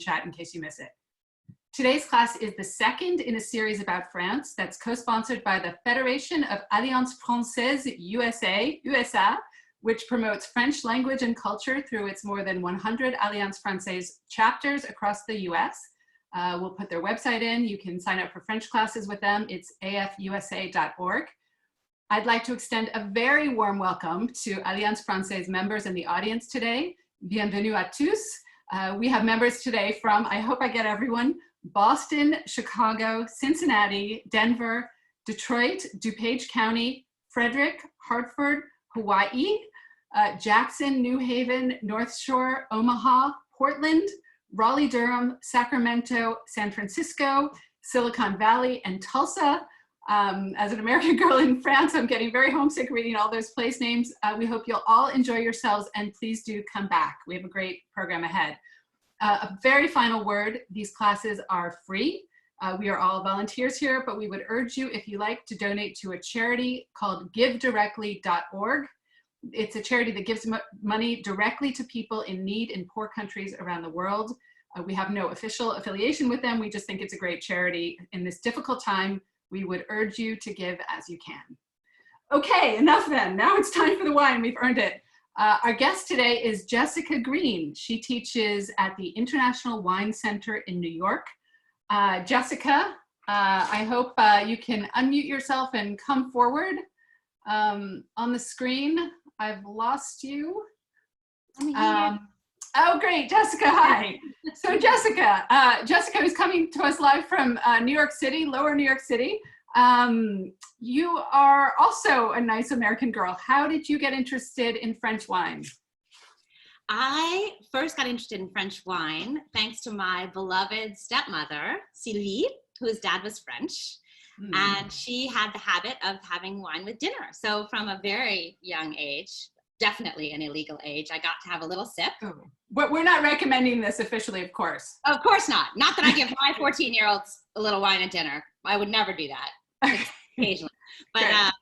chat in case you miss it. Today's class is the second in a series about France that's co-sponsored by the Fédération of Alliance Française USA, which promotes French language and culture through its more than 100 Alliance Française chapters across the US. We'll put their website in. You can sign up for French classes with them. It's afusa.org. I'd like to extend a very warm welcome to Alliance Française members in the audience today. Bienvenue à tous. We have members today from, I hope I get everyone, Boston, Chicago, Cincinnati, Denver, Detroit, DuPage County, Frederick, Hartford, Hawaii, Jackson, New Haven, North Shore, Omaha, Portland, Raleigh-Durham, Sacramento, San Francisco, Silicon Valley, and Tulsa. As an American girl in France, I'm getting very homesick reading all those place names. We hope you'll all enjoy yourselves, and please do come back. We have a great program ahead. A very final word, these classes are free. We are all volunteers here, but we would urge you, if you like, to donate to a charity called givedirectly.org. It's a charity that gives money directly to people in need in poor countries around the world. We have no official affiliation with them. We just think it's a great charity. In this difficult time, we would urge you to give as you can. Okay, enough then. Now it's time for the wine. We've earned it. Our guest today is Jessica Green. She teaches at the International Wine Center in New York. Jessica, I hope you can unmute yourself and come forward. On the screen, I've lost you. Oh, great, Jessica, hi. So Jessica is coming to us live from New York City, Lower New York City. You are also a nice American girl. How did you get interested in French wine? I first got interested in French wine thanks to my beloved stepmother, Sylvie, whose dad was French. And she had the habit of having wine with dinner. So from a very young age, definitely an illegal age, I got to have a little sip. But we're not recommending this officially, of course. Of course not. Not that I give my 14-year-olds a little wine at dinner. I would never do that, occasionally. But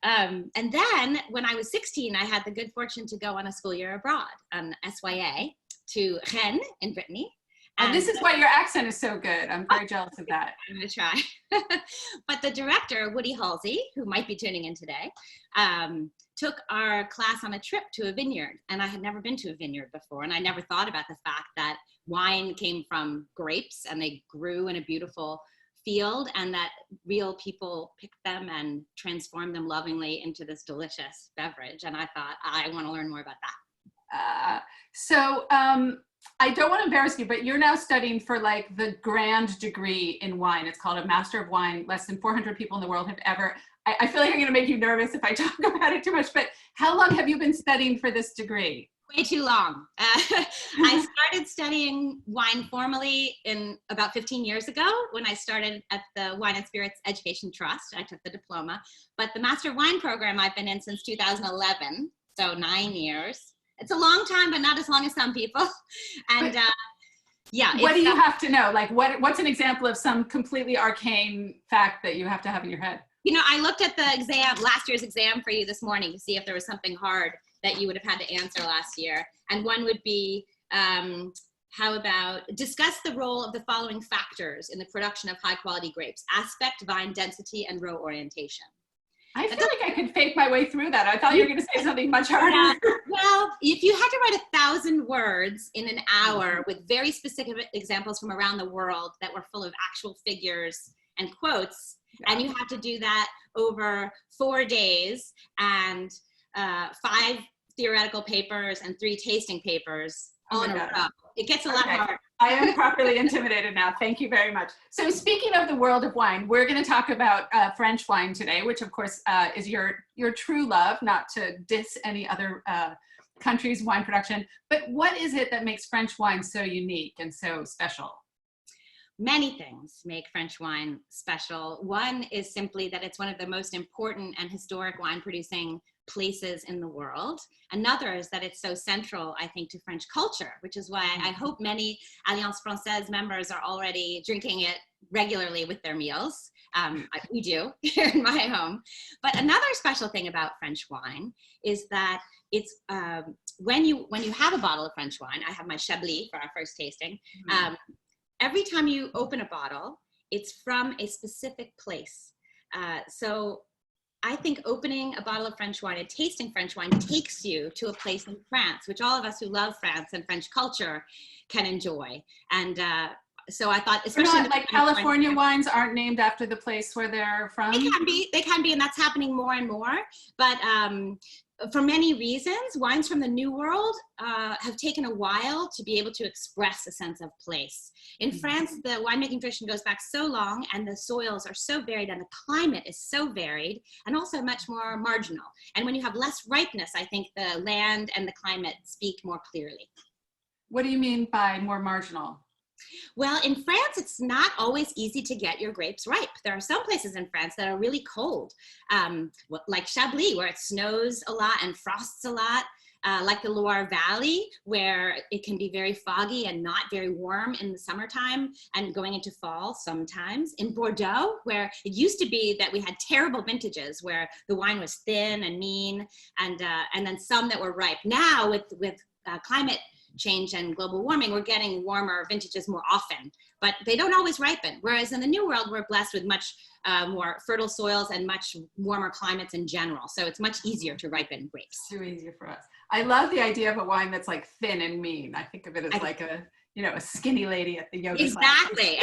and then when I was 16, I had the good fortune to go on a school year abroad, on SYA, to Rennes in Brittany. And this is why your accent is so good. I'm very jealous of that. I'm going to try. But the director, Woody Halsey, who might be tuning in today, took our class on a trip to a vineyard. And I had never been to a vineyard before. And I never thought about the fact that wine came from grapes and they grew in a beautiful field, and that real people picked them and transformed them lovingly into this delicious beverage. And I thought, I want to learn more about that. I don't want to embarrass you, but you're now studying for like the grand degree in wine. It's called a Master of Wine. Less than 400 people in the world have ever. I feel like I'm going to make you nervous if I talk about it too much, but how long have you been studying for this degree? Way too long. I started studying wine formally in about 15 years ago when I started at the Wine and Spirits Education Trust. I took the diploma, but the Master of Wine program I've been in since 2011, so 9 years. It's a long time, but not as long as some people. And yeah. What do you have to know? Like what's an example of some completely arcane fact that you have to have in your head? You know, I looked at the exam, last year's exam for you this morning to see if there was something hard that you would have had to answer last year. And one would be, how about discuss the role of the following factors in the production of high quality grapes: aspect, vine density, and row orientation. I feel like I could fake my way through that. I thought you were going to say something much harder. Well, if you had to write 1,000 words in an hour with very specific examples from around the world that were full of actual figures and quotes, and you have to do that over 4 days and 5 theoretical papers and 3 tasting papers all in a row, it gets a lot harder. I am properly intimidated now. Thank you very much. So speaking of the world of wine, we're going to talk about French wine today, which of course is your true love, not to diss any other country's wine production. But what is it that makes French wine so unique and so special? Many things make French wine special. One is simply that it's one of the most important and historic wine producing places in the world. Another is that it's so central, I think, to French culture, which is why I hope many Alliance Française members are already drinking it regularly with their meals. We do here in my home. But another special thing about French wine is that it's when you have a bottle of French wine, I have my Chablis for our first tasting. Every time you open a bottle, it's from a specific place. So I think opening a bottle of French wine and tasting French wine takes you to a place in France, which all of us who love France and French culture can enjoy. And so I thought, especially not like California wines aren't named after the place where they're from. They can be, and that's happening more and more. But for many reasons, wines from the New World have taken a while to be able to express a sense of place. In France, the winemaking tradition goes back so long, and the soils are so varied, and the climate is so varied, and also much more marginal. And when you have less ripeness, I think the land and the climate speak more clearly. What do you mean by more marginal? Well, in France, it's not always easy to get your grapes ripe. There are some places in France that are really cold, like Chablis, where it snows a lot and frosts a lot, like the Loire Valley, where it can be very foggy and not very warm in the summertime and going into fall sometimes. In Bordeaux, where it used to be that we had terrible vintages where the wine was thin and mean, and then some that were ripe. Now with climate change and global warming, we're getting warmer vintages more often, but they don't always ripen. Whereas in the New World, we're blessed with much more fertile soils and much warmer climates in general. So it's much easier to ripen grapes. Too easier for us. I love the idea of a wine that's like thin and mean. I think of it as like a skinny lady at the yoga class. Exactly.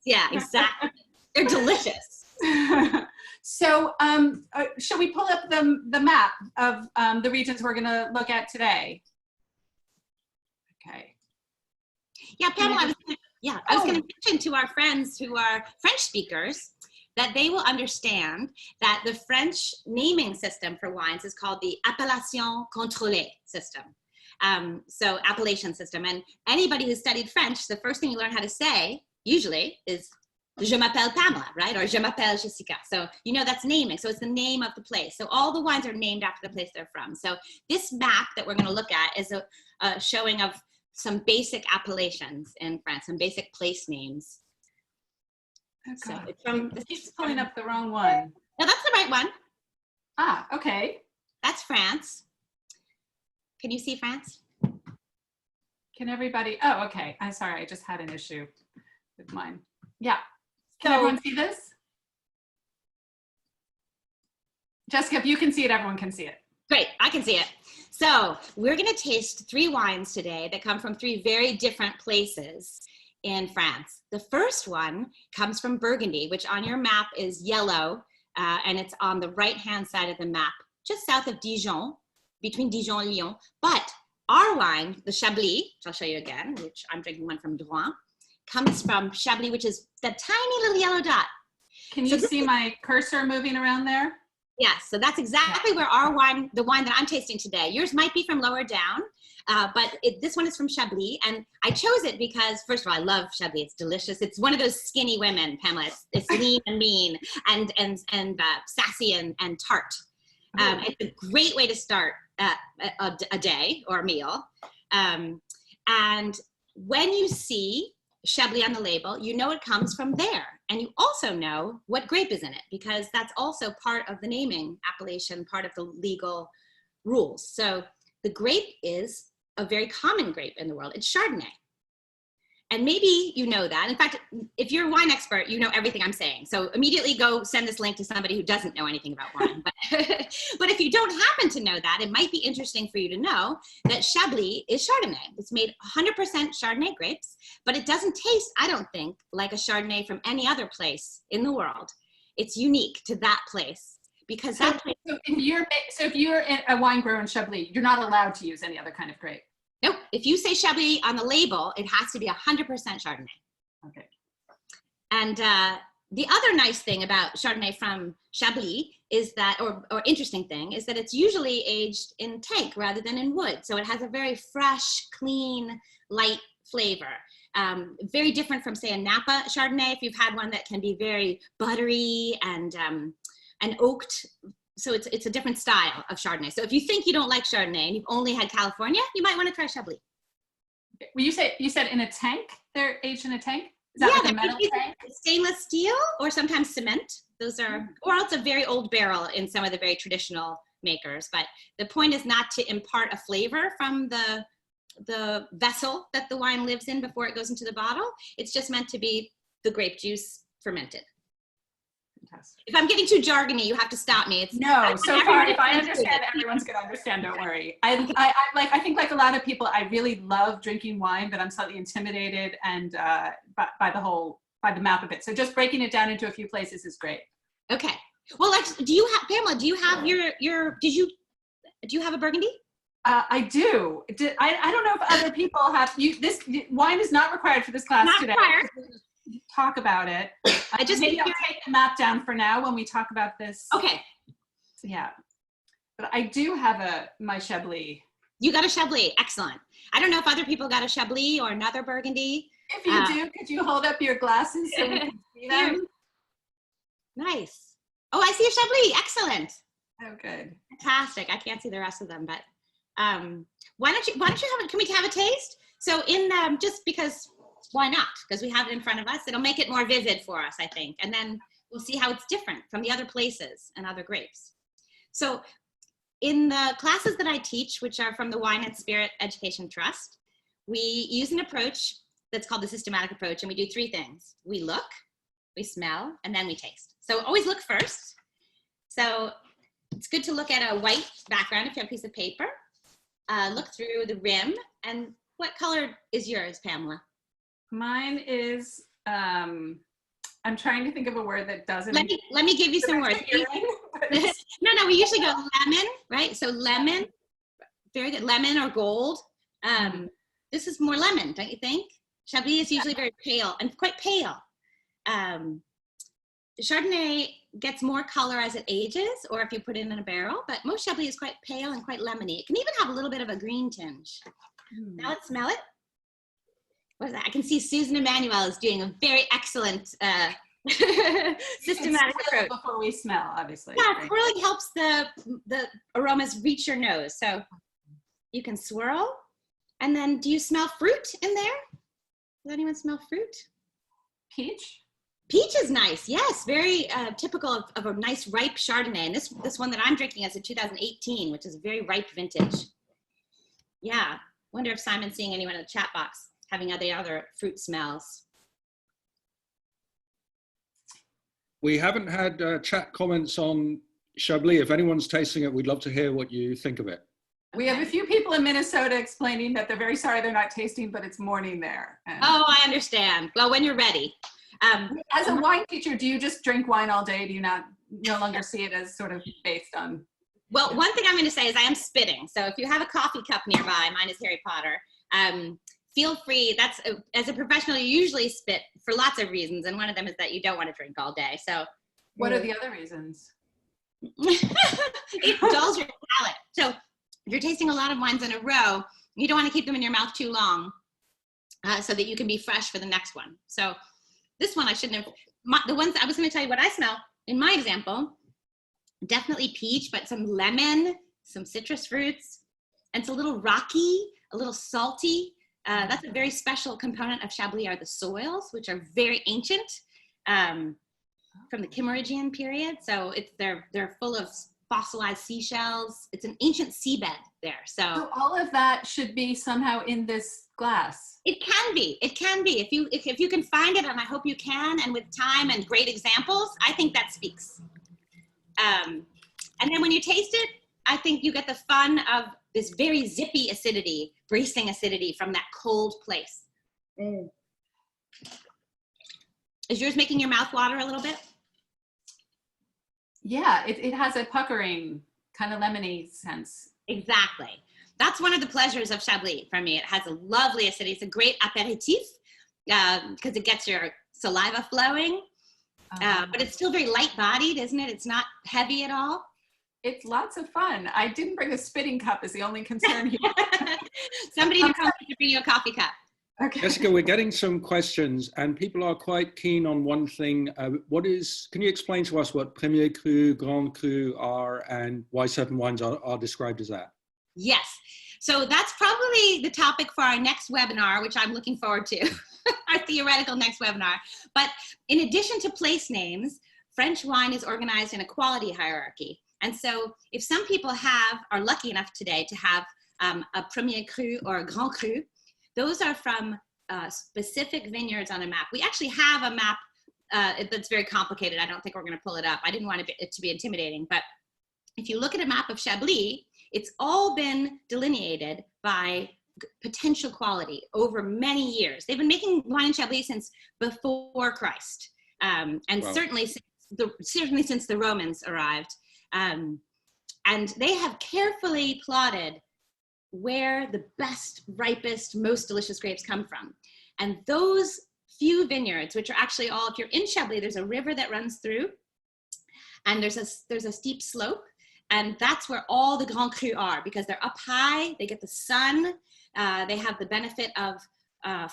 Yeah, exactly. They're delicious. So shall we pull up the map of the regions we're going to look at today? Okay. Yeah, Pamela, I was going to mention to our friends who are French speakers that they will understand that the French naming system for wines is called the appellation contrôlée system. So appellation system. And anybody who studied French, the first thing you learn how to say usually is Je m'appelle Pamela, right? Or Je m'appelle Jessica. So you know that's naming. So it's the name of the place. So all the wines are named after the place they're from. So this map that we're going to look at is a showing of some basic appellations in France, some basic place names. Okay. So this keeps pulling up the wrong one. No, that's the right one. Ah, okay. That's France. Can you see France? Can everybody? Oh, okay. I'm sorry. I just had an issue with mine. Yeah. Can So, everyone see this? Jessica, if you can see it, everyone can see it. Great, I can see it. So we're going to taste 3 wines today that come from 3 very different places in France. The first one comes from Burgundy, which on your map is yellow, and it's on the right-hand side of the map, just south of Dijon, between Dijon and Lyon. But our wine, the Chablis, which I'll show you again, which I'm drinking one from Droin, comes from Chablis, which is the tiny little yellow dot. Can you see my cursor moving around there? Yes, so that's exactly where our wine, the wine that I'm tasting today, yours might be from lower down, but this one is from Chablis, and I chose it because, first of all, I love Chablis. It's delicious. It's one of those skinny women, Pamela. It's lean and mean and sassy and tart. It's a great way to start a day or a meal. And when you see Chablis on the label, you know it comes from there. And you also know what grape is in it, because that's also part of the naming appellation, part of the legal rules. So the grape is a very common grape in the world. It's Chardonnay. And maybe you know that. In fact, if you're a wine expert, you know everything I'm saying. So immediately go send this link to somebody who doesn't know anything about wine. But if you don't happen to know that, it might be interesting for you to know that Chablis is Chardonnay. It's made 100% Chardonnay grapes, but it doesn't taste, I don't think, like a Chardonnay from any other place in the world. It's unique to that place. Because that place. So if you're a wine grower in Chablis, you're not allowed to use any other kind of grape. Nope. If you say Chablis on the label, it has to be 100% Chardonnay. Okay. And the other nice thing about Chardonnay from Chablis is that, or interesting thing, is that it's usually aged in tank rather than in wood. So it has a very fresh, clean, light flavor. Very different from, say, a Napa Chardonnay. If you've had one that can be very buttery and oaked, so it's a different style of Chardonnay. So if you think you don't like Chardonnay and you've only had California, you might want to try Chablis. Well, you said in a tank? They're aged in a tank? Is that like a metal tank? Stainless steel or sometimes cement. Those are, or it's a very old barrel in some of the very traditional makers. But the point is not to impart a flavor from the vessel that the wine lives in before it goes into the bottle. It's just meant to be the grape juice fermented. Fantastic. If I'm getting too jargony, you have to stop me. No, so far, if I understand, everyone's going to understand, don't worry. I think like a lot of people, I really love drinking wine, but I'm slightly intimidated and by the map of it. So just breaking it down into a few places is great. Okay. Well, Pamela, do you have do you have a Burgundy? I do. I don't know if other people have, this wine is not required for this class not today. Required. Talk about it. Maybe I'll take the map down for now when we talk about this. Okay. Yeah. But I do have my Chablis. You got a Chablis. Excellent. I don't know if other people got a Chablis or another Burgundy. If you do, could you hold up your glasses so we can see them? Nice. Oh, I see a Chablis. Excellent. Oh, good. Fantastic. I can't see the rest of them, but why don't you can we have a taste? So just because, why not? Because we have it in front of us. It'll make it more vivid for us, I think. And then we'll see how it's different from the other places and other grapes. So in the classes that I teach, which are from the Wine and Spirit Education Trust, we use an approach that's called the systematic approach. And we do three things. We look, we smell, and then we taste. So always look first. So it's good to look at a white background if you have a piece of paper. Look through the rim. And what color is yours, Pamela? Mine is, I'm trying to think of a word that doesn't. Let me give you some words. No, we usually go lemon, right? So lemon, very good. Lemon or gold. This is more lemon, don't you think? Chablis is usually very pale and quite pale. Chardonnay gets more color as it ages or if you put it in a barrel, but most Chablis is quite pale and quite lemony. It can even have a little bit of a green tinge. Now let's smell it. What is that? I can see Susan Emmanuel is doing a very excellent systematic approach. Before we smell, obviously. Yeah, it really helps the aromas reach your nose. So you can swirl. And then do you smell fruit in there? Does anyone smell fruit? Peach? Peach is nice, yes. Very typical of a nice ripe Chardonnay. And this one that I'm drinking is a 2018, which is a very ripe vintage. Yeah, wonder if Simon's seeing anyone in the chat box having other fruit smells. We haven't had chat comments on Chablis. If anyone's tasting it, we'd love to hear what you think of it. We have a few people in Minnesota explaining that they're very sorry they're not tasting, but it's morning there. Oh, I understand. Well, when you're ready. As a wine teacher, do you just drink wine all day? Do you no longer see it as sort of based on? Well, one thing I'm going to say is I am spitting. So if you have a coffee cup nearby, mine is Harry Potter. Feel free. As a professional, you usually spit for lots of reasons, and one of them is that you don't want to drink all day. So, what are the other reasons? It dulls your palate. So, if you're tasting a lot of wines in a row, you don't want to keep them in your mouth too long, so that you can be fresh for the next one. So, this one I shouldn't have. The ones I was going to tell you what I smell in my example. Definitely peach, but some lemon, some citrus fruits, and it's a little rocky, a little salty. That's a very special component of Chablis are the soils, which are very ancient from the Kimmeridgian period. So they're full of fossilized seashells. It's an ancient seabed there. So all of that should be somehow in this glass. It can be. It can be. If you can find it, and I hope you can, and with time and great examples, I think that speaks. And then when you taste it, I think you get the fun of this very zippy acidity, bracing acidity from that cold place. Is yours making your mouth water a little bit? Yeah, it has a puckering, kind of lemony sense. Exactly. That's one of the pleasures of Chablis for me. It has a lovely acidity. It's a great aperitif because it gets your saliva flowing. But it's still very light-bodied, isn't it? It's not heavy at all. It's lots of fun. I didn't bring a spitting cup is the only concern here. Somebody to bring you a coffee cup. Okay. Jessica, we're getting some questions and people are quite keen on one thing. Can you explain to us what Premier Cru, Grand Cru are and why certain wines are described as that? Yes. So that's probably the topic for our next webinar, which I'm looking forward to, our theoretical next webinar. But in addition to place names, French wine is organized in a quality hierarchy. And so if some people are lucky enough today to have a Premier Cru or a Grand Cru, those are from specific vineyards on a map. We actually have a map that's very complicated. I don't think we're going to pull it up. I didn't want it to be intimidating. But if you look at a map of Chablis, it's all been delineated by potential quality over many years. They've been making wine in Chablis since before Christ, and wow. certainly since the Romans arrived. And they have carefully plotted where the best, ripest, most delicious grapes come from. And those few vineyards, which are actually all, if you're in Chablis, there's a river that runs through, and there's a steep slope, and that's where all the Grand Cru are, because they're up high, they get the sun, they have the benefit of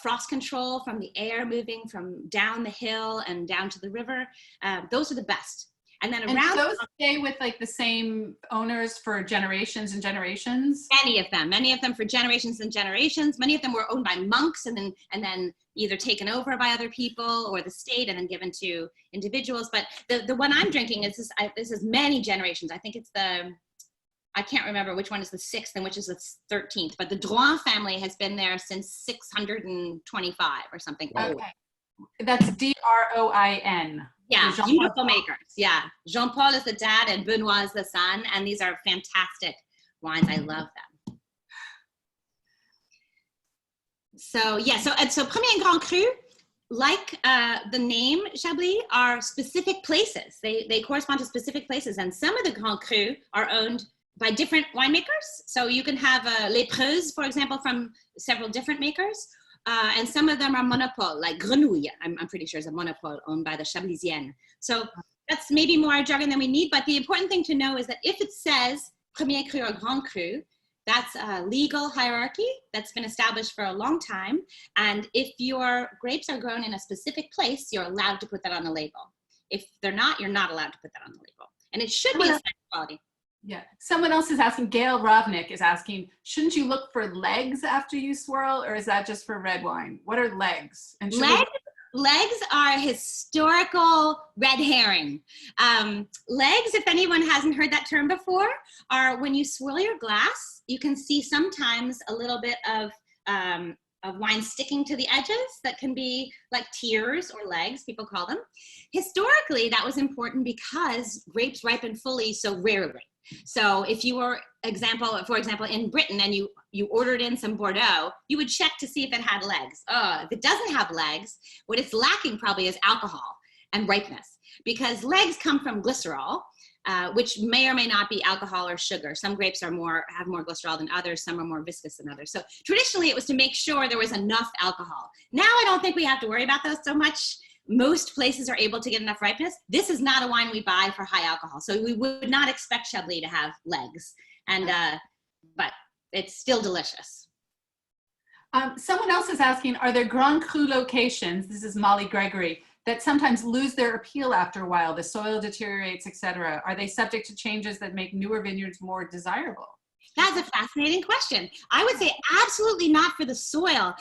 frost control from the air moving from down the hill and down to the river. Those are the best. And then around those stay with like the same owners for generations and generations? Many of them for generations and generations. Many of them were owned by monks and then either taken over by other people or the state and then given to individuals. But the one I'm drinking is this is many generations. I think it's I can't remember which one is the 6th and which is the 13th, but the Droin family has been there since 625 or something. Okay. That's D-R-O-I-N. Yeah, beautiful makers. Yeah, Jean-Paul is the dad and Benoit is the son, and these are fantastic wines. I love them. So yeah, so Premier and Grand Cru, like the name Chablis, are specific places. They correspond to specific places, and some of the Grand Cru are owned by different winemakers. So you can have Les Preuxes, for example, from several different makers. And some of them are monopole, like Grenouille, I'm pretty sure is a monopole owned by the Chablisienne. So that's maybe more jargon than we need, but the important thing to know is that if it says Premier Cru or Grand Cru, that's a legal hierarchy that's been established for a long time. And if your grapes are grown in a specific place, you're allowed to put that on the label. If they're not, you're not allowed to put that on the label. And it should be a certain quality. Yeah. Someone else is asking, Gail Rovnick is asking, shouldn't you look for legs after you swirl, or is that just for red wine? What are legs? And legs are historical red herring. Legs, if anyone hasn't heard that term before, are when you swirl your glass, you can see sometimes a little bit of wine sticking to the edges that can be like tears or legs, people call them. Historically, that was important because grapes ripen fully so rarely. So if you were, for example, in Britain and you ordered in some Bordeaux, you would check to see if it had legs. If it doesn't have legs, what it's lacking probably is alcohol and ripeness, because legs come from glycerol, which may or may not be alcohol or sugar. Some grapes have more glycerol than others, some are more viscous than others. So traditionally it was to make sure there was enough alcohol. Now I don't think we have to worry about those so much. Most places are able to get enough ripeness. This is not a wine we buy for high alcohol. So we would not expect Chablis to have legs, but it's still delicious. Someone else is asking, are there Grand Cru locations, this is Molly Gregory, that sometimes lose their appeal after a while, the soil deteriorates, etc.? Are they subject to changes that make newer vineyards more desirable? That's a fascinating question. I would say absolutely not for the soil.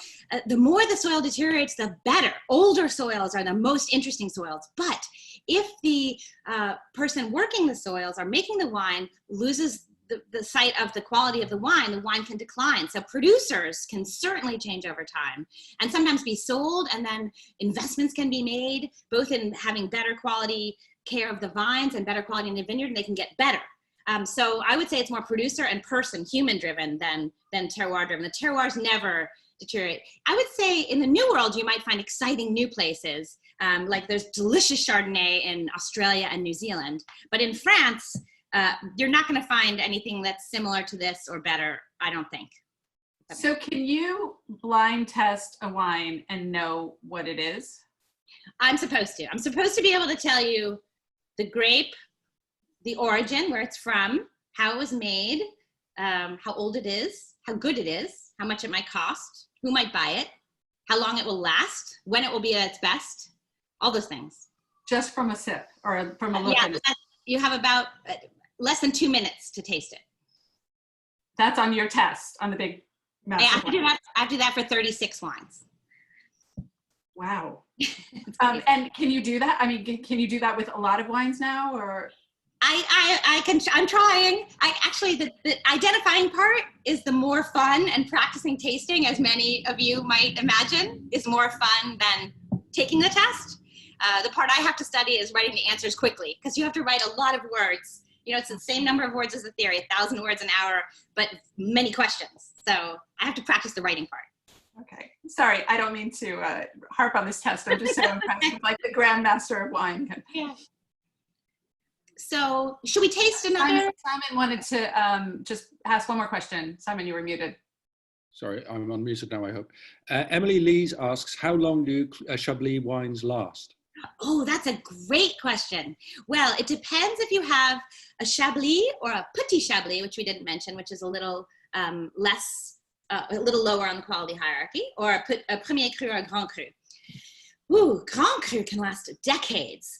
The more the soil deteriorates, the better. Older soils are the most interesting soils. But if the person working the soils or making the wine loses the sight of the quality of the wine can decline. So producers can certainly change over time and sometimes be sold, and then investments can be made both in having better quality care of the vines and better quality in the vineyard, and they can get better. So I would say it's more producer and person, human driven than terroir driven. The terroirs never deteriorate. I would say in the New World, you might find exciting new places. Like there's delicious Chardonnay in Australia and New Zealand. But in France, you're not going to find anything that's similar to this or better, I don't think. So can you blind test a wine and know what it is? I'm supposed to. I'm supposed to be able to tell you the grape, the origin, where it's from, how it was made, how old it is, how good it is, how much it might cost, who might buy it, how long it will last, when it will be at its best, all those things. Just from a sip or from a look? Yeah, you have about less than 2 minutes to taste it. That's on your test, on the big master. I have to do that for 36 wines. Wow. And can you do that? I mean, can you do that with a lot of wines now, or? I'm trying. Actually, the identifying part is the more fun, and practicing tasting, as many of you might imagine, is more fun than taking the test. The part I have to study is writing the answers quickly, because you have to write a lot of words. You know, it's the same number of words as the theory, 1,000 words an hour, but many questions. So I have to practice the writing part. Okay. Sorry, I don't mean to harp on this test. I'm just so impressed with like the grandmaster of wine. Yeah. So should we taste another? Simon wanted to just ask one more question. Simon, you were muted. Sorry, I'm unmuted now, I hope. Emily Lees asks, how long do Chablis wines last? Oh, that's a great question. Well, it depends if you have a Chablis or a Petit Chablis, which we didn't mention, which is a little less, a little lower on the quality hierarchy, or a Premier Cru or a Grand Cru. Ooh, Grand Cru can last decades.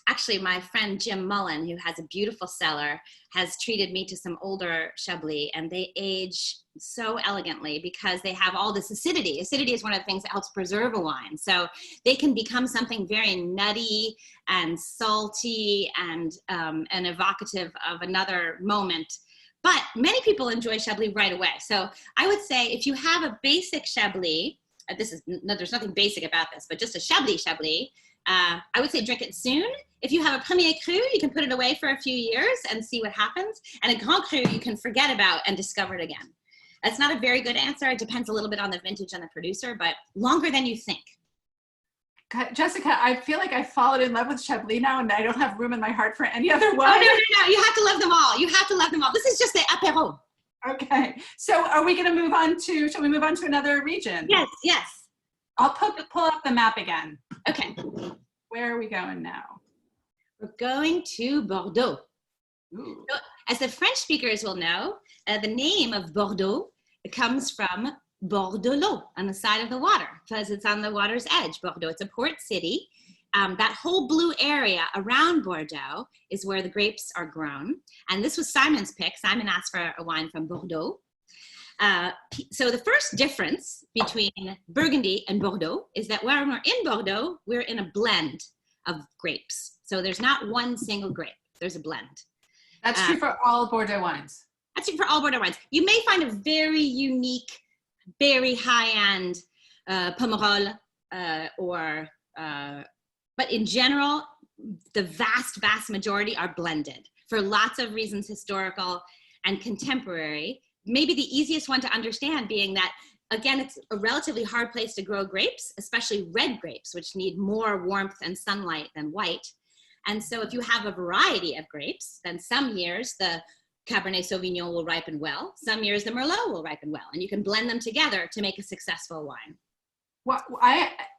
Actually, my friend Jim Mullen, who has a beautiful cellar, has treated me to some older Chablis, and they age so elegantly because they have all this acidity. Acidity is one of the things that helps preserve a wine. So they can become something very nutty and salty and evocative of another moment. But many people enjoy Chablis right away. So I would say if you have a basic Chablis, there's nothing basic about this, but just a Chablis, I would say drink it soon. If you have a Premier Cru, you can put it away for a few years and see what happens. And a Grand Cru, you can forget about and discover it again. That's not a very good answer. It depends a little bit on the vintage and the producer, but longer than you think. God, Jessica, I feel like I've fallen in love with Chablis now, and I don't have room in my heart for any other wine. Oh, no. You have to love them all. You have to love them all. This is just the apéro. Okay. So are we going to move on to, shall we move on to another region? Yes. I'll pull up the map again. Okay. Where are we going now? We're going to Bordeaux. Ooh. So, as the French speakers will know, the name of Bordeaux comes from bord de l'eau, on the side of the water, because it's on the water's edge. Bordeaux, it's a port city. That whole blue area around Bordeaux is where the grapes are grown. And this was Simon's pick. Simon asked for a wine from Bordeaux. So the first difference between Burgundy and Bordeaux is that when we're in Bordeaux, we're in a blend of grapes. So there's not one single grape, there's a blend. That's true for all Bordeaux wines. That's true for all Bordeaux wines. You may find a very unique, very high-end Pomerol but in general, the vast majority are blended for lots of reasons, historical and contemporary. Maybe the easiest one to understand being that, again, it's a relatively hard place to grow grapes, especially red grapes, which need more warmth and sunlight than white. And so if you have a variety of grapes, then some years the Cabernet Sauvignon will ripen well, some years the Merlot will ripen well, and you can blend them together to make a successful wine. Well,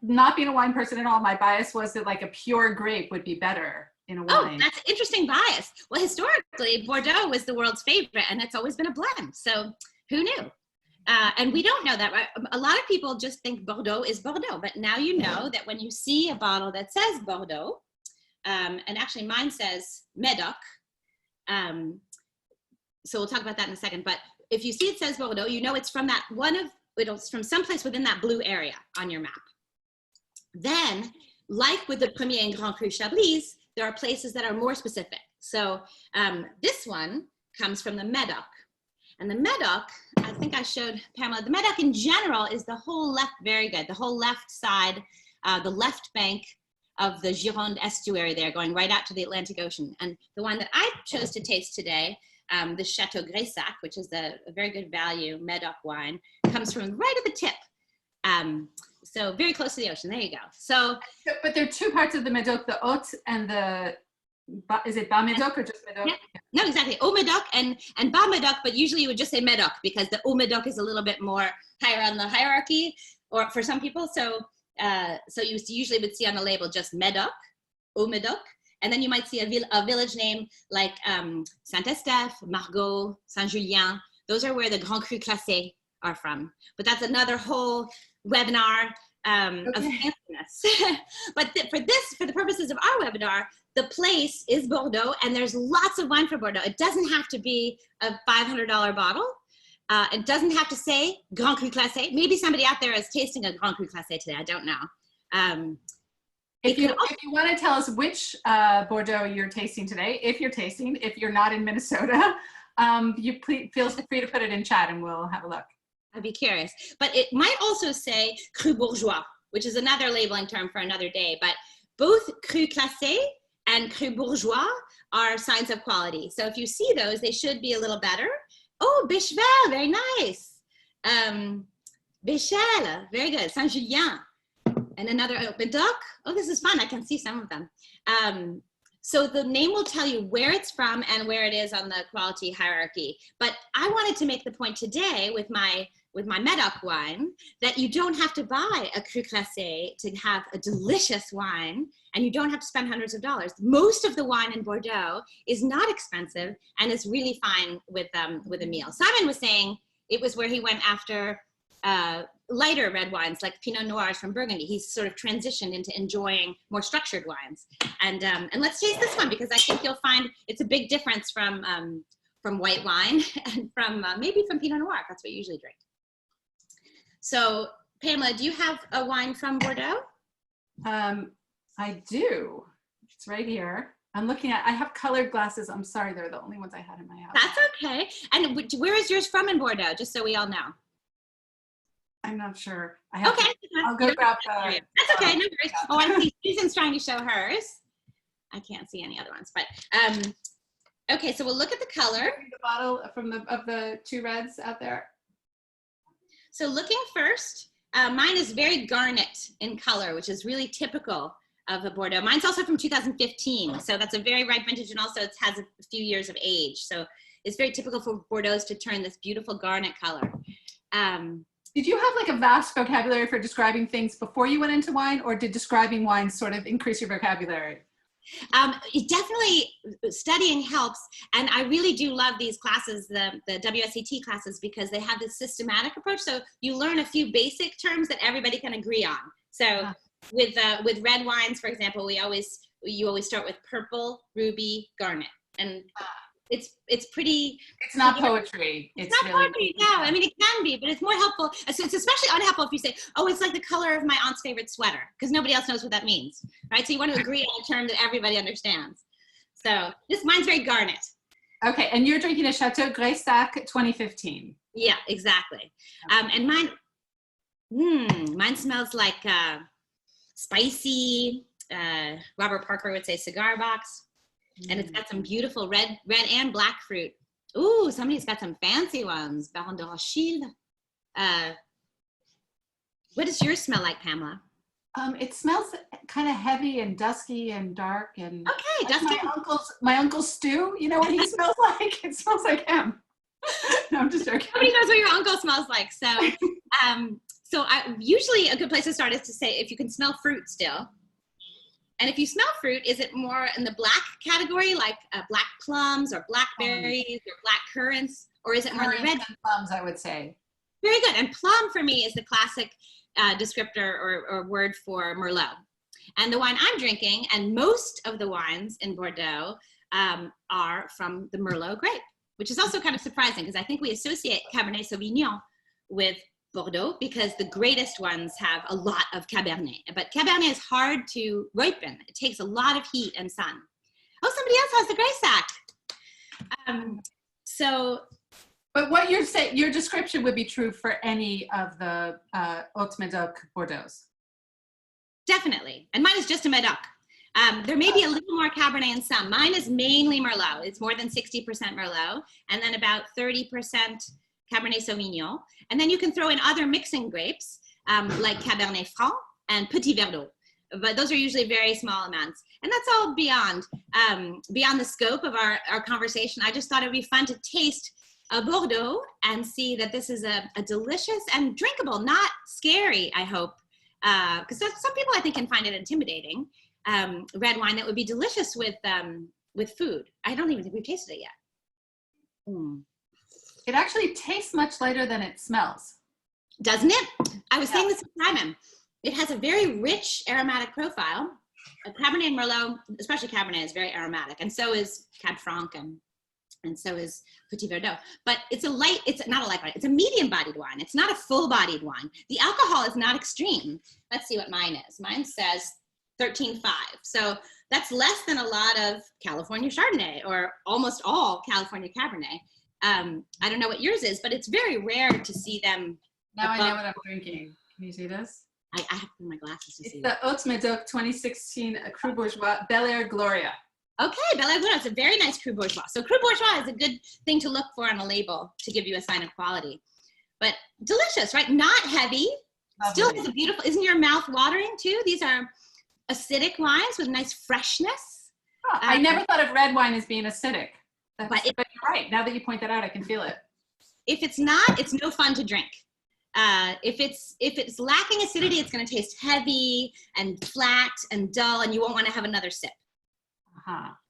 not being a wine person at all, my bias was that like a pure grape would be better in a wine. Oh, that's interesting bias. Well, historically, Bordeaux was the world's favorite, and it's always been a blend. So who knew? And we don't know that, right? A lot of people just think Bordeaux is Bordeaux, but now you know that when you see a bottle that says Bordeaux, and actually mine says Medoc, so we'll talk about that in a second, but if you see it says Bordeaux, you know it's from that it's from someplace within that blue area on your map. Then, like with the Premier and Grand Cru Chablis, there are places that are more specific. So this one comes from the Medoc. And the Medoc, I think I showed Pamela, the Medoc in general is the whole left, very good, the whole left side, the left bank of the Gironde estuary there, going right out to the Atlantic Ocean. And the one that I chose to taste today, the Chateau Greysac, which is a very good value Medoc wine, comes from right at the tip. So very close to the ocean. There you go. But there are two parts of the Medoc, the Haute and the, is it Bas Medoc or just Medoc? Yeah. No, exactly. Haut Medoc and Bas Medoc, but usually you would just say Medoc because the Haut Medoc is a little bit more higher on the hierarchy, or for some people. So you usually would see on the label just Medoc, Haut Medoc, and then you might see a village name like Saint-Estèphe, Margaux, Saint-Julien. Those are where the Grand Cru Classés are from. But that's another whole webinar of fanciness. But for the purposes of our webinar, the place is Bordeaux, and there's lots of wine from Bordeaux. It doesn't have to be a $500 bottle. It doesn't have to say Grand Cru Classé. Maybe somebody out there is tasting a Grand Cru Classé today. I don't know. If you want to tell us which Bordeaux you're tasting today, if you're not in Minnesota, you please feel free to put it in chat and we'll have a look. I'd be curious. But it might also say Cru Bourgeois, which is another labeling term for another day. But both Cru Classé and Cru Bourgeois are signs of quality. So if you see those, they should be a little better. Oh, Béchevel, very nice. Béchel, very good. Saint-Julien. And another, Medoc. Oh, this is fun. I can see some of them. So the name will tell you where it's from and where it is on the quality hierarchy. But I wanted to make the point today with my Medoc wine that you don't have to buy a Cru Classé to have a delicious wine, and you don't have to spend hundreds of dollars. Most of the wine in Bordeaux is not expensive and is really fine with a meal. Simon was saying it was where he went after lighter red wines like Pinot Noirs from Burgundy. He's sort of transitioned into enjoying more structured wines. And let's taste this one, because I think you'll find it's a big difference from white wine and from maybe from Pinot Noir, if that's what you usually drink. So Pamela, do you have a wine from Bordeaux? I do. It's right here. I'm looking at, I have colored glasses. I'm sorry, they're the only ones I had in my house. That's okay. And where is yours from in Bordeaux, just so we all know? I'm not sure. Okay. I'll go grab the. That's okay, no worries. Oh, I see Susan's trying to show hers. I can't see any other ones, but okay, so we'll look at the color. The bottle from of the two reds out there. So looking first, mine is very garnet in color, which is really typical of a Bordeaux. Mine's also from 2015, so that's a very ripe vintage, and also it has a few years of age. So it's very typical for Bordeaux to turn this beautiful garnet color. Did you have like a vast vocabulary for describing things before you went into wine, or did describing wine sort of increase your vocabulary? It definitely, studying helps, and I really do love these classes, the WSET classes, because they have this systematic approach. So you learn a few basic terms that everybody can agree on. So with red wines, for example, you always start with purple, ruby, garnet, and it's pretty. It's not poetry. It's not really poetry. No, I mean it can be, but it's more helpful. So it's especially unhelpful if you say, "Oh, it's like the color of my aunt's favorite sweater," because nobody else knows what that means, right? So you want to agree on a term that everybody understands. So mine's very garnet. Okay, and you're drinking a Chateau Greysac 2015. Yeah, exactly. And mine smells like spicy. Robert Parker would say cigar box. And it's got some beautiful red and black fruit. Ooh, somebody's got some fancy ones. Baron de Rothschild. What does yours smell like, Pamela? It smells kind of heavy and dusky and dark and. Okay, like dusky. My uncle's Stu. You know what he smells like? It smells like him. No, I'm just joking. Nobody knows what your uncle smells like. So, usually a good place to start is to say if you can smell fruit still. And if you smell fruit, is it more in the black category, like black plums or blackberries or black currants, or is it more in the red? Plums, I would say. Very good. And plum for me is the classic descriptor or word for Merlot. And the wine I'm drinking, and most of the wines in Bordeaux are from the Merlot grape, which is also kind of surprising because I think we associate Cabernet Sauvignon with Bordeaux because the greatest ones have a lot of Cabernet. But Cabernet is hard to ripen. It takes a lot of heat and sun. Oh, somebody else has the Greysac. But what you're saying, your description would be true for any of the Haute Medoc Bordeaux. Definitely. And mine is just a Medoc. There may be a little more Cabernet in some. Mine is mainly Merlot. It's more than 60% Merlot, and then about 30% Cabernet Sauvignon. And then you can throw in other mixing grapes like Cabernet Franc and Petit Verdot. But those are usually very small amounts. And that's all beyond the scope of our conversation. I just thought it would be fun to taste a Bordeaux and see that this is a delicious and drinkable, not scary, I hope. Because some people I think can find it intimidating. Red wine that would be delicious with food. I don't even think we've tasted it yet. It actually tastes much lighter than it smells. Doesn't it? I was saying this to Simon. It has a very rich aromatic profile. A Cabernet and Merlot, especially Cabernet, is very aromatic, and so is Cab Franc, and so is Petit Verdot. But it's not a light wine, it's a medium-bodied wine. It's not a full-bodied wine. The alcohol is not extreme. Let's see what mine is. Mine says 13.5. So that's less than a lot of California Chardonnay, or almost all California Cabernet. I don't know what yours is, but it's very rare to see them. Now I know what I'm drinking. Can you see this? I have to put my glasses to see. It's the AC Medoc 2016 Cru Bourgeois Bel Air Gloria. Okay, Bel Air Gloria. It's a very nice Cru Bourgeois. So Cru Bourgeois is a good thing to look for on a label to give you a sign of quality. But delicious, right? Not heavy. Lovely. Still has a beautiful, isn't your mouth watering too? These are acidic wines with nice freshness. Oh, I never thought of red wine as being acidic. But you're right. Now that you point that out, I can feel it. If it's not, it's no fun to drink. If it's lacking acidity, it's going to taste heavy and flat and dull, and you won't want to have another sip.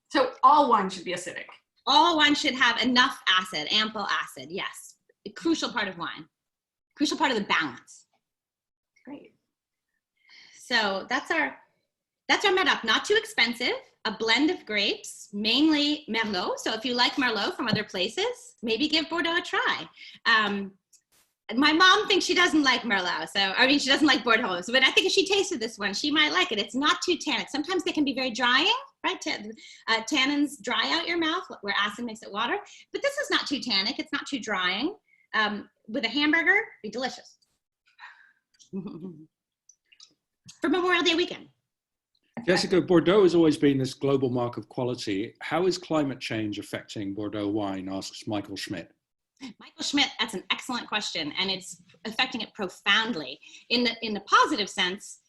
So all wine should be acidic. All wine should have enough acid, ample acid. Yes, a crucial part of wine, crucial part of the balance. Great. So that's our Medoc. Not too expensive. A blend of grapes, mainly Merlot. So if you like Merlot from other places, maybe give Bordeaux a try. My mom thinks she doesn't like Merlot. She doesn't like Bordeaux. But I think if she tasted this one, she might like it. It's not too tannic. Sometimes they can be very drying, right? Tannins dry out your mouth where acid makes it water. But this is not too tannic. It's not too drying. With a hamburger, be delicious. For Memorial Day weekend. Jessica, Bordeaux has always been this global mark of quality. How is climate change affecting Bordeaux wine, asks Michael Schmidt. Michael Schmidt, that's an excellent question, and it's affecting it profoundly. In the positive sense,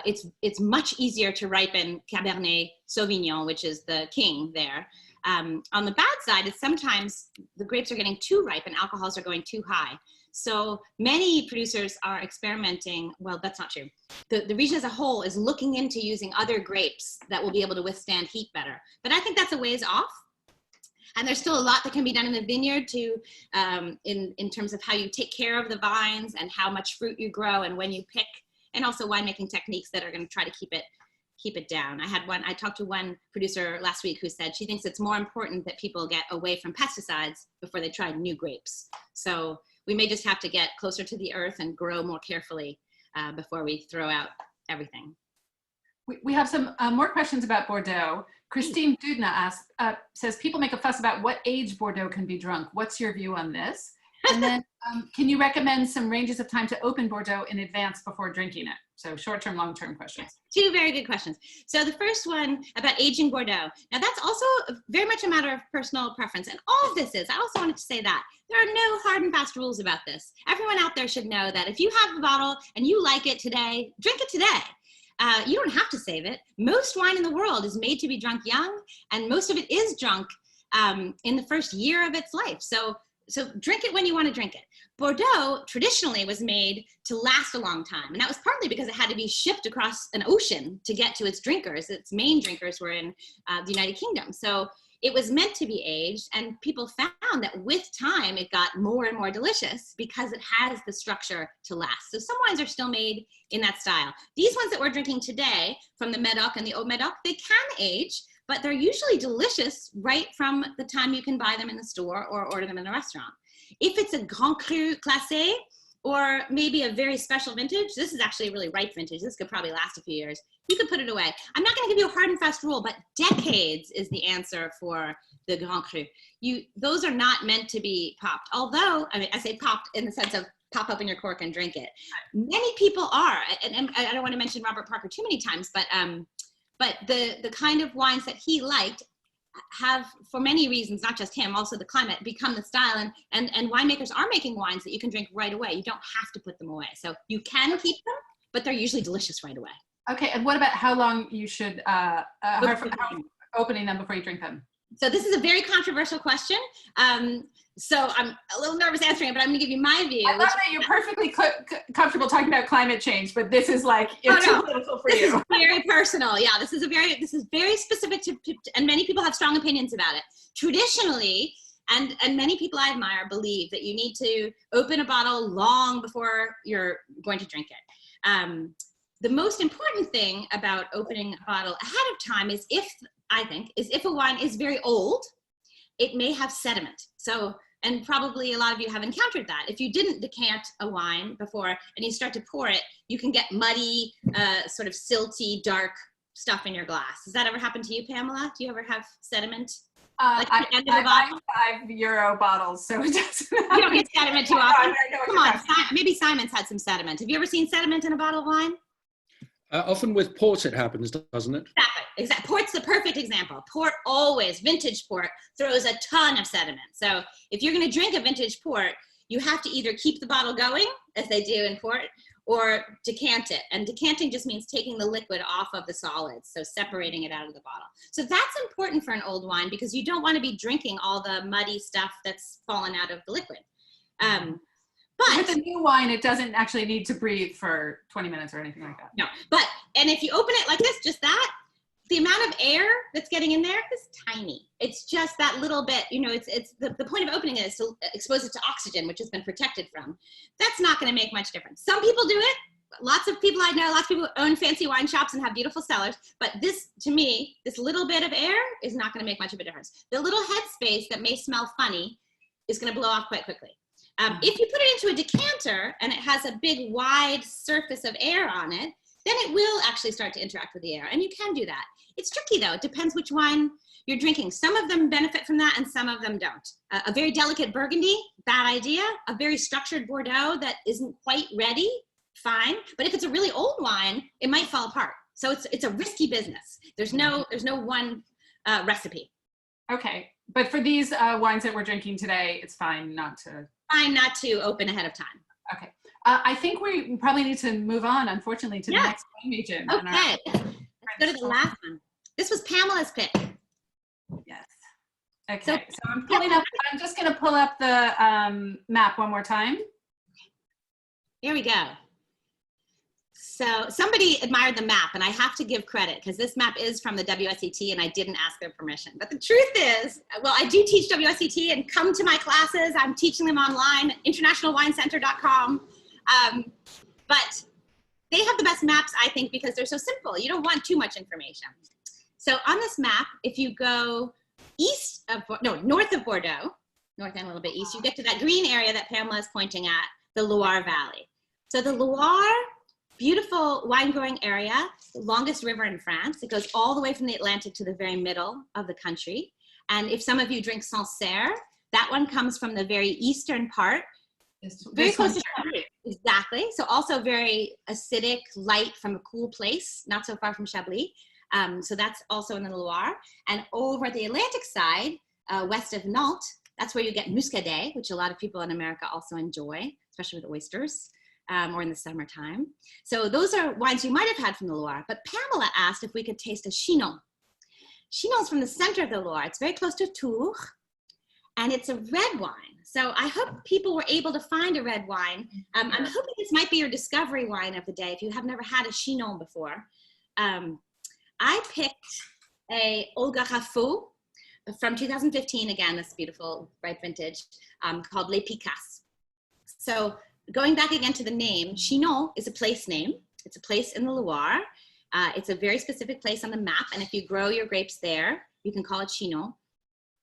it's much easier to ripen Cabernet Sauvignon, which is the king there. On the bad side, it's sometimes the grapes are getting too ripe and alcohols are going too high. So many producers are experimenting. Well, that's not true. The region as a whole is looking into using other grapes that will be able to withstand heat better. But I think that's a ways off. And there's still a lot that can be done in the vineyard in terms of how you take care of the vines and how much fruit you grow and when you pick, and also winemaking techniques that are going to try to keep it down. I talked to one producer last week who said she thinks it's more important that people get away from pesticides before they try new grapes. So we may just have to get closer to the earth and grow more carefully before we throw out everything. We have some more questions about Bordeaux. Christine Dudna says, people make a fuss about what age Bordeaux can be drunk. What's your view on this? And then can you recommend some ranges of time to open Bordeaux in advance before drinking it? So short-term, long-term questions. Two very good questions. So the first one about aging Bordeaux. Now that's also very much a matter of personal preference. And all of this is, I also wanted to say that there are no hard and fast rules about this. Everyone out there should know that if you have a bottle and you like it today, drink it today. You don't have to save it. Most wine in the world is made to be drunk young, and most of it is drunk in the first year of its life. So drink it when you want to drink it. Bordeaux traditionally was made to last a long time, and that was partly because it had to be shipped across an ocean to get to its drinkers. Its main drinkers were in the United Kingdom. So it was meant to be aged, and people found that with time it got more and more delicious because it has the structure to last. So some wines are still made in that style. These ones that we're drinking today from the Medoc and the Haut Medoc, they can age, but they're usually delicious right from the time you can buy them in the store or order them in a restaurant. If it's a Grand Cru Classé, or maybe a very special vintage, this is actually a really ripe vintage. This could probably last a few years. You could put it away. I'm not going to give you a hard and fast rule, but decades is the answer for the Grand Cru. Those are not meant to be popped. Although, I mean, I say popped in the sense of pop open your cork and drink it. Many people are, and I don't want to mention Robert Parker too many times, but the kind of wines that he liked have, for many reasons, not just him, also the climate, become the style, and winemakers are making wines that you can drink right away. You don't have to put them away. So you can keep them, but they're usually delicious right away. Okay, and what about how long you should, opening them before you drink them? So this is a very controversial question. So I'm a little nervous answering it, but I'm gonna give you my view. I love that you're perfectly comfortable talking about climate change, but this is like, it's too political for you. This is very personal. Yeah, this is very specific to, and many people have strong opinions about it. Traditionally, And many people I admire believe that you need to open a bottle long before you're going to drink it. The most important thing about opening a bottle ahead of time is if a wine is very old, it may have sediment. So, and probably a lot of you have encountered that. If you didn't decant a wine before and you start to pour it, you can get muddy, sort of silty, dark stuff in your glass. Does that ever happen to you, Pamela? Do you ever have sediment? I buy €5 bottles, so it doesn't. You don't get sediment too often. Come on, maybe Simon's had some sediment. Have you ever seen sediment in a bottle of wine? Often with port it happens, doesn't it? Exactly. Port's the perfect example. Port always, vintage port, throws a ton of sediment. So if you're going to drink a vintage port, you have to either keep the bottle going, as they do in port, or decant it. And decanting just means taking the liquid off of the solids, so separating it out of the bottle. So that's important for an old wine because you don't want to be drinking all the muddy stuff that's fallen out of the liquid. But with a new wine, it doesn't actually need to breathe for 20 minutes or anything like that. No, and if you open it like this, just that, the amount of air that's getting in there is tiny. It's just that little bit, it's the point of opening it is to expose it to oxygen, which has been protected from. That's not going to make much difference. Some people do it. Lots of people I know, lots of people own fancy wine shops and have beautiful cellars. But this, to me, this little bit of air is not going to make much of a difference. The little headspace that may smell funny is going to blow off quite quickly. If you put it into a decanter and it has a big wide surface of air on it, then it will actually start to interact with the air. And you can do that. It's tricky though. It depends which wine you're drinking. Some of them benefit from that and some of them don't. A very delicate Burgundy, bad idea. A very structured Bordeaux that isn't quite ready, fine. But if it's a really old wine, it might fall apart. So it's a risky business. There's no one recipe. Okay. But for these wines that we're drinking today, it's fine not to open ahead of time. Okay. I think we probably need to move on, unfortunately, to the next wine agent. Okay. Let's go to the last one. This was Pamela's pick. Yes. Okay. So I'm just going to pull up the map one more time. Here we go. So somebody admired the map, and I have to give credit because this map is from the WSET, and I didn't ask their permission. But the truth is, well, I do teach WSET, and come to my classes. I'm teaching them online, internationalwinecenter.com. But they have the best maps, I think, because they're so simple. You don't want too much information. So on this map, if you go north of Bordeaux, north and a little bit east, you get to that green area that Pamela is pointing at, the Loire Valley. So the Loire, beautiful wine growing area, the longest river in France. It goes all the way from the Atlantic to the very middle of the country. And if some of you drink Sancerre, that one comes from the very eastern part. Very close to Chablis. Exactly. So also very acidic, light from a cool place, not so far from Chablis. So that's also in the Loire. And over the Atlantic side, west of Nantes, that's where you get Muscadet, which a lot of people in America also enjoy, especially with oysters. Or in the summertime. So those are wines you might have had from the Loire. But Pamela asked if we could taste a Chinon. Chinon's from the center of the Loire. It's very close to Tours, and it's a red wine. So I hope people were able to find a red wine. I'm hoping this might be your discovery wine of the day if you have never had a Chinon before. I picked a Olga Raffault from 2015, again, this beautiful ripe vintage, called Les Picasses. So going back again to the name, Chinon is a place name. It's a place in the Loire. It's a very specific place on the map, and if you grow your grapes there, you can call it Chinon.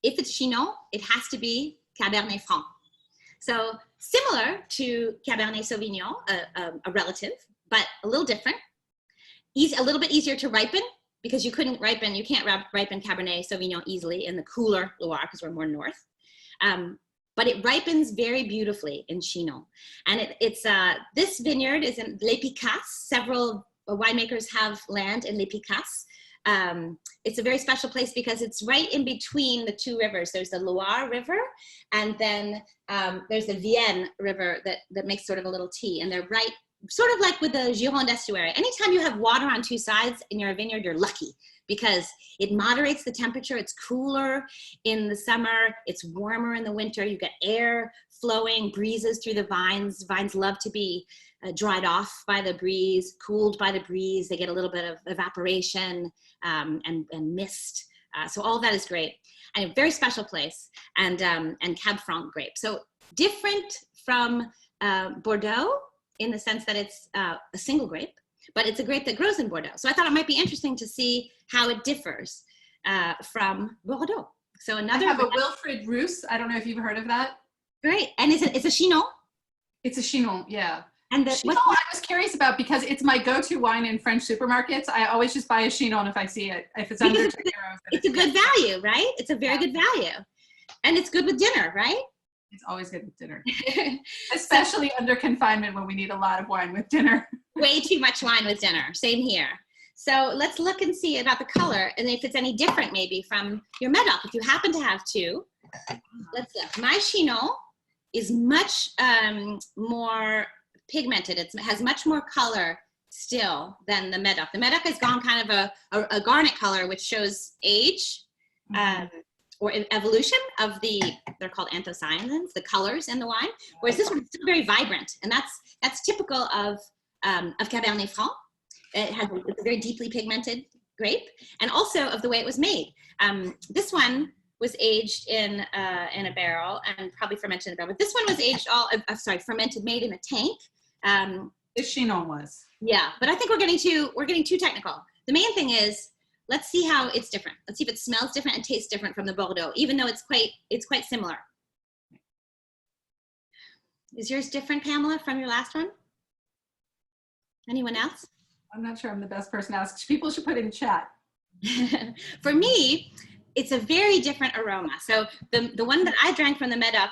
If it's Chinon, it has to be Cabernet Franc. So similar to Cabernet Sauvignon, a relative, but a little different. A little bit easier to ripen because you can't ripen Cabernet Sauvignon easily in the cooler Loire because we're more north. But it ripens very beautifully in Chinon. And this vineyard is in Les Picasses. Several winemakers have land in Les Picasses. It's a very special place because it's right in between the two rivers. There's the Loire River, and then there's the Vienne River that makes sort of a little T. And they're right, sort of like with the Gironde estuary. Anytime you have water on two sides in your vineyard, you're lucky because it moderates the temperature. It's cooler in the summer. It's warmer in the winter. You get air flowing, breezes through the vines. Vines love to be dried off by the breeze, cooled by the breeze. They get a little bit of evaporation and mist So all of that is great. And a very special place, and Cab Franc grape. So different from Bordeaux in the sense that it's a single grape, but it's a grape that grows in Bordeaux. So I thought it might be interesting to see how it differs from Bordeaux. So another— I have a Wilfred Roos. I don't know if you've heard of that. Great. And it's a Chinon? It's a Chinon, yeah. And Chinon I was curious about because it's my go-to wine in French supermarkets. I always just buy a Chinon if I see it. If it's under €2. It's a good value, right? It's a very good value. And it's good with dinner, right? It's always good with dinner. Especially under confinement when we need a lot of wine with dinner. Way too much wine with dinner. Same here. So let's look and see about the color and if it's any different maybe from your Medoc. If you happen to have two, let's look. My Chinon is much more pigmented. It has much more color still than the Medoc. The Medoc has gone kind of a garnet color, which shows age or evolution of they're called anthocyanins, the colors in the wine. Whereas this one's still very vibrant, and that's typical of Cabernet Franc. It's a very deeply pigmented grape, and also of the way it was made. This one was aged in a barrel and probably fermented in a barrel, but this one was aged fermented, made in a tank. The Chinon was. Yeah, but I think we're getting too technical. The main thing is, let's see how it's different. Let's see if it smells different and tastes different from the Bordeaux, even though it's quite similar. Is yours different, Pamela, from your last one? Anyone else? I'm not sure I'm the best person to ask. People should put in chat. For me, it's a very different aroma. So the one that I drank from the Medoc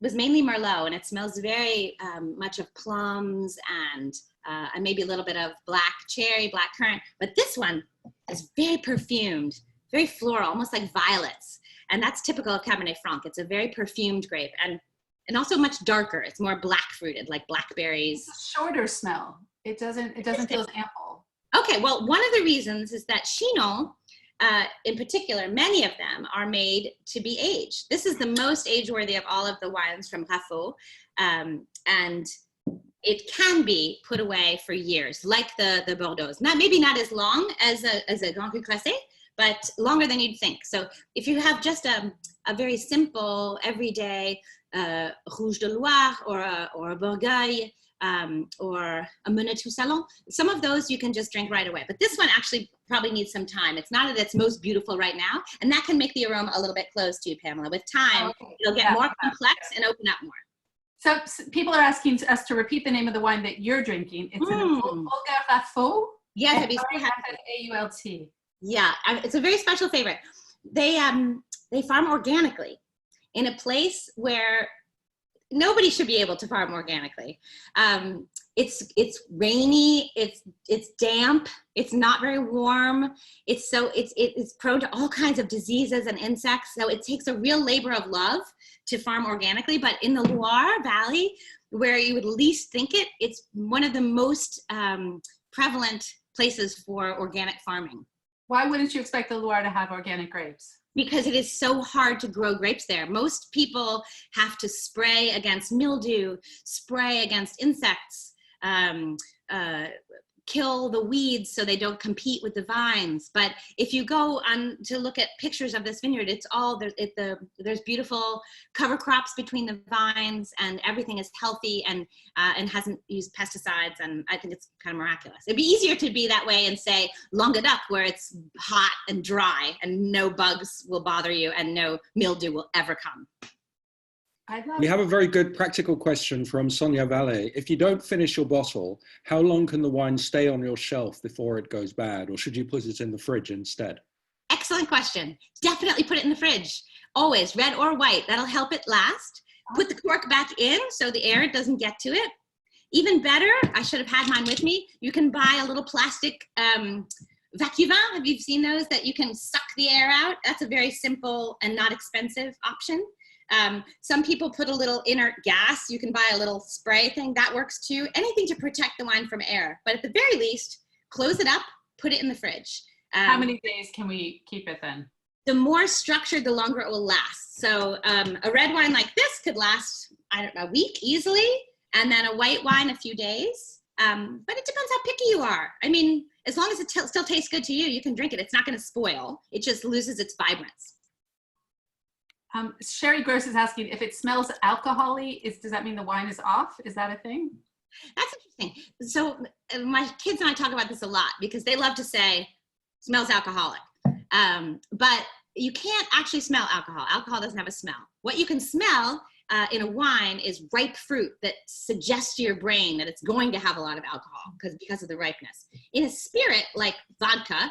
was mainly Merlot, and it smells very much of plums and maybe a little bit of black cherry, black currant. But this one is very perfumed, very floral, almost like violets. And that's typical of Cabernet Franc. It's a very perfumed grape and also much darker. It's more black fruited, like blackberries. It's a shorter smell. It doesn't feel as ample. Okay, well, one of the reasons is that Chinon, in particular, many of them are made to be aged. This is the most age-worthy of all of the wines from Raffault, and it can be put away for years, like the Bordeaux. Maybe not as long as a Grand Cru Classé, but longer than you'd think. So if you have just a very simple, everyday Rouge de Loire or a Bourgueil, or a Menet tout Salon, some of those you can just drink right away. But this one actually probably needs some time. It's not at its most beautiful right now, and that can make the aroma a little bit closed to you, Pamela. With time, it'll get more complex and open up more. So people are asking us to repeat the name of the wine that you're drinking. It's an Olga Raffault. Yes, I'd be so happy. AULT. Yeah, it's a very special favorite. They farm organically in a place where nobody should be able to farm organically. It's rainy, it's damp, it's not very warm, it's prone to all kinds of diseases and insects. So it takes a real labor of love to farm organically. But in the Loire Valley, where you would least think it, it's one of the most prevalent places for organic farming. Why wouldn't you expect the Loire to have organic grapes? Because it is so hard to grow grapes there. Most people have to spray against mildew, spray against insects, kill the weeds so they don't compete with the vines. But if you go on to look at pictures of this vineyard, it's all there's beautiful cover crops between the vines, and everything is healthy and hasn't used pesticides. And I think it's kind of miraculous. It'd be easier to be that way in, say, Languedoc, where it's hot and dry and no bugs will bother you and no mildew will ever come. We have a very good practical question from Sonia Valle. If you don't finish your bottle, how long can the wine stay on your shelf before it goes bad? Or should you put it in the fridge instead? Excellent question. Definitely put it in the fridge. Always, red or white. That'll help it last. Put the cork back in so the air doesn't get to it. Even better, I should have had mine with me, you can buy a little plastic vacuum. Have you seen those that you can suck the air out? That's a very simple and not expensive option. Some people put a little inert gas. You can buy a little spray thing. That works too. Anything to protect the wine from air. But at the very least, close it up, put it in the fridge. How many days can we keep it then? The more structured, the longer it will last. So a red wine like this could last, I don't know, a week easily. And then a white wine, a few days. But it depends how picky you are. I mean, as long as it still tastes good to you, you can drink it. It's not going to spoil. It just loses its vibrance. Sherry Gross is asking if it smells alcohol-y, does that mean the wine is off? Is that a thing? That's interesting. So my kids and I talk about this a lot because they love to say, smells alcoholic. But you can't actually smell alcohol. Alcohol doesn't have a smell. What you can smell in a wine is ripe fruit that suggests to your brain that it's going to have a lot of alcohol because of the ripeness. In a spirit like vodka,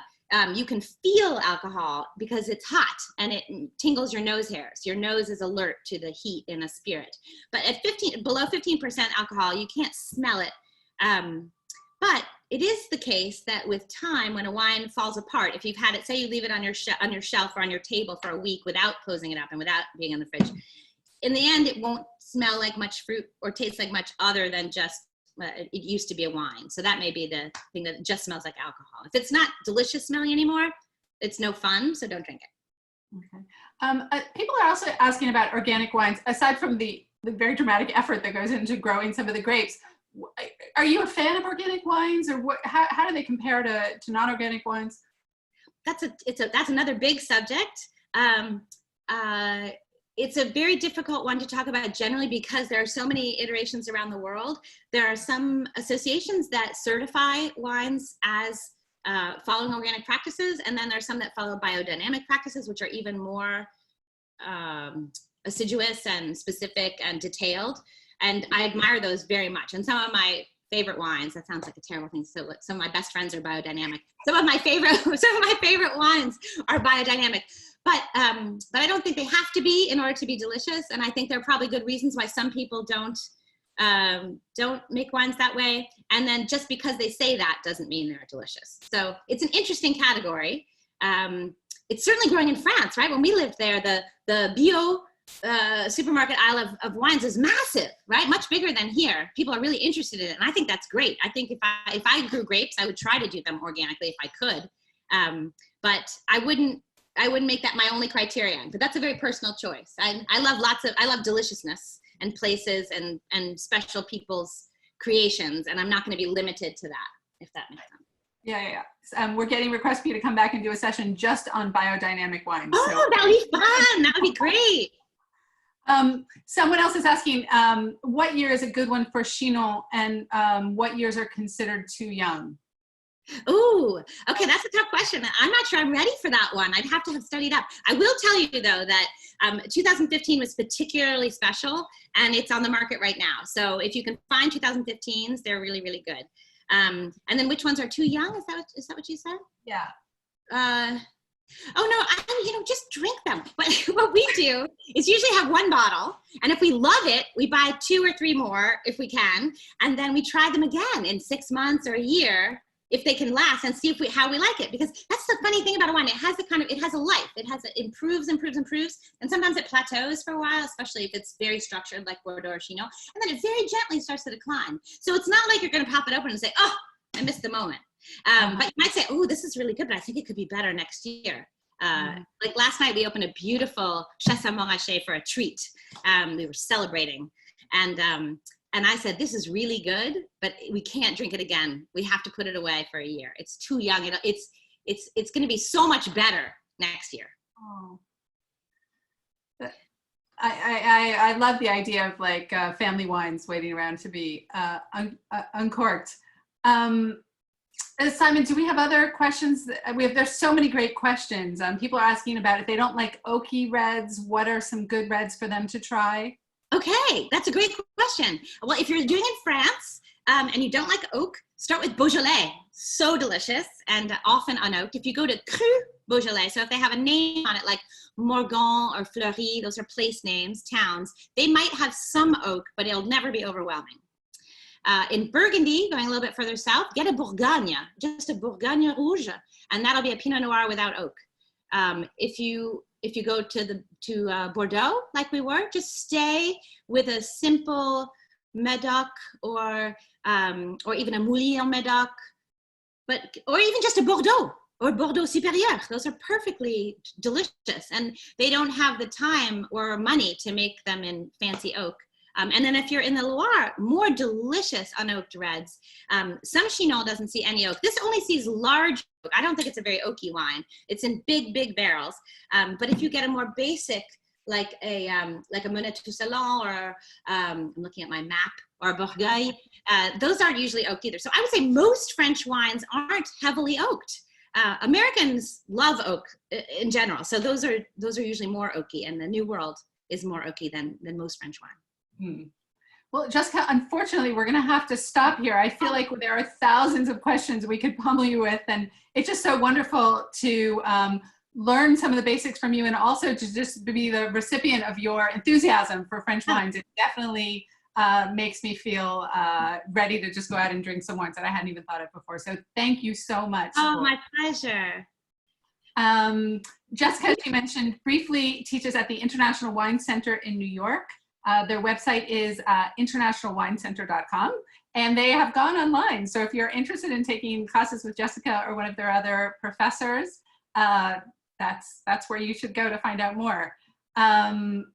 you can feel alcohol because it's hot and it tingles your nose hairs. Your nose is alert to the heat in a spirit. But at below 15% alcohol, you can't smell it. But it is the case that with time, when a wine falls apart, if you've had it, say you leave it on your shelf or on your table for a week without closing it up and without being in the fridge, in the end, it won't smell like much fruit or taste like much other than just it used to be a wine. So that may be the thing that just smells like alcohol. If it's not delicious smelling anymore, it's no fun, so don't drink it. Okay. People are also asking about organic wines. Aside from the very dramatic effort that goes into growing some of the grapes, are you a fan of organic wines, or how do they compare to non-organic wines? That's another big subject. It's a very difficult one to talk about generally because there are so many iterations around the world. There are some associations that certify wines as following organic practices, and then there are some that follow biodynamic practices, which are even more assiduous and specific and detailed. And I admire those very much. And some of my favorite wines, that sounds like a terrible thing. So some of my best friends are biodynamic. Some of my favorite wines are biodynamic. But I don't think they have to be in order to be delicious. And I think there are probably good reasons why some people don't make wines that way. And then just because they say that doesn't mean they're delicious. So it's an interesting category. It's certainly growing in France, right? When we lived there, the bio supermarket aisle of wines is massive, right? Much bigger than here. People are really interested in it. And I think that's great. I think if I grew grapes, I would try to do them organically if I could. But I wouldn't make that my only criterion, but that's a very personal choice. I love deliciousness and places and special people's creations, and I'm not going to be limited to that, if that makes sense. Yeah. We're getting requests for you to come back and do a session just on biodynamic wines. Oh, so. That would be fun. That would be great. Someone else is asking, what year is a good one for Chinon, and what years are considered too young? Ooh, okay, that's a tough question. I'm not sure I'm ready for that one. I'd have to have studied up. I will tell you, though, that 2015 was particularly special, and it's on the market right now. So if you can find 2015s, they're really, really good. And then which ones are too young? Is that what you said? Yeah. Oh, no, just drink them. But what we do is usually have one bottle, and if we love it, we buy 2 or 3 more if we can, and then we try them again in 6 months or a year, if they can last, and see how we like it. Because that's the funny thing about a wine. It has a life. It improves, and sometimes it plateaus for a while, especially if it's very structured like Bordeaux or Chinon, and then it very gently starts to decline. So it's not like you're going to pop it open and say, oh, I missed the moment. But you might say, oh, this is really good, but I think it could be better next year. Like last night, we opened a beautiful Chateau Greysac for a treat. We were celebrating, and I said, this is really good, but we can't drink it again. We have to put it away for a year. It's too young. It's going to be so much better next year. Oh. I love the idea of like family wines waiting around to be uncorked. Simon, do we have other questions? There's so many great questions. People are asking about if they don't like oaky reds, what are some good reds for them to try? Okay, that's a great question. Well, if you're doing in France and you don't like oak, start with Beaujolais. So delicious and often unoaked. If you go to Cru Beaujolais, so if they have a name on it like Morgan or Fleury, those are place names, towns, they might have some oak, but it'll never be overwhelming. In Burgundy, going a little bit further south, get a Bourgogne, just a Bourgogne Rouge, and that'll be a Pinot Noir without oak. If you go to Bordeaux, like we were, just stay with a simple Medoc or even a Mouly en Medoc, or even just a Bordeaux or Bordeaux Supérieur. Those are perfectly delicious, and they don't have the time or money to make them in fancy oak. And then if you're in the Loire, more delicious unoaked reds. Some Chinon doesn't see any oak. This only sees large oak. I don't think it's a very oaky wine. It's in big, big barrels. But if you get a more basic, like a Monet tout Salon, or I'm looking at my map, or Bourgueil, those aren't usually oaked either. So I would say most French wines aren't heavily oaked. Americans love oak in general, so those are usually more oaky, and the New World is more oaky than most French wine. Well, Jessica, unfortunately, we're going to have to stop here. I feel like there are thousands of questions we could pummel you with, and it's just so wonderful to learn some of the basics from you, and also to just be the recipient of your enthusiasm for French wines. It definitely makes me feel ready to just go out and drink some wines that I hadn't even thought of before. So thank you so much. Oh, my pleasure. Jessica, as you mentioned, briefly teaches at the International Wine Center in New York. Their website is internationalwinecenter.com, and they have gone online. So if you're interested in taking classes with Jessica or one of their other professors, that's where you should go to find out more.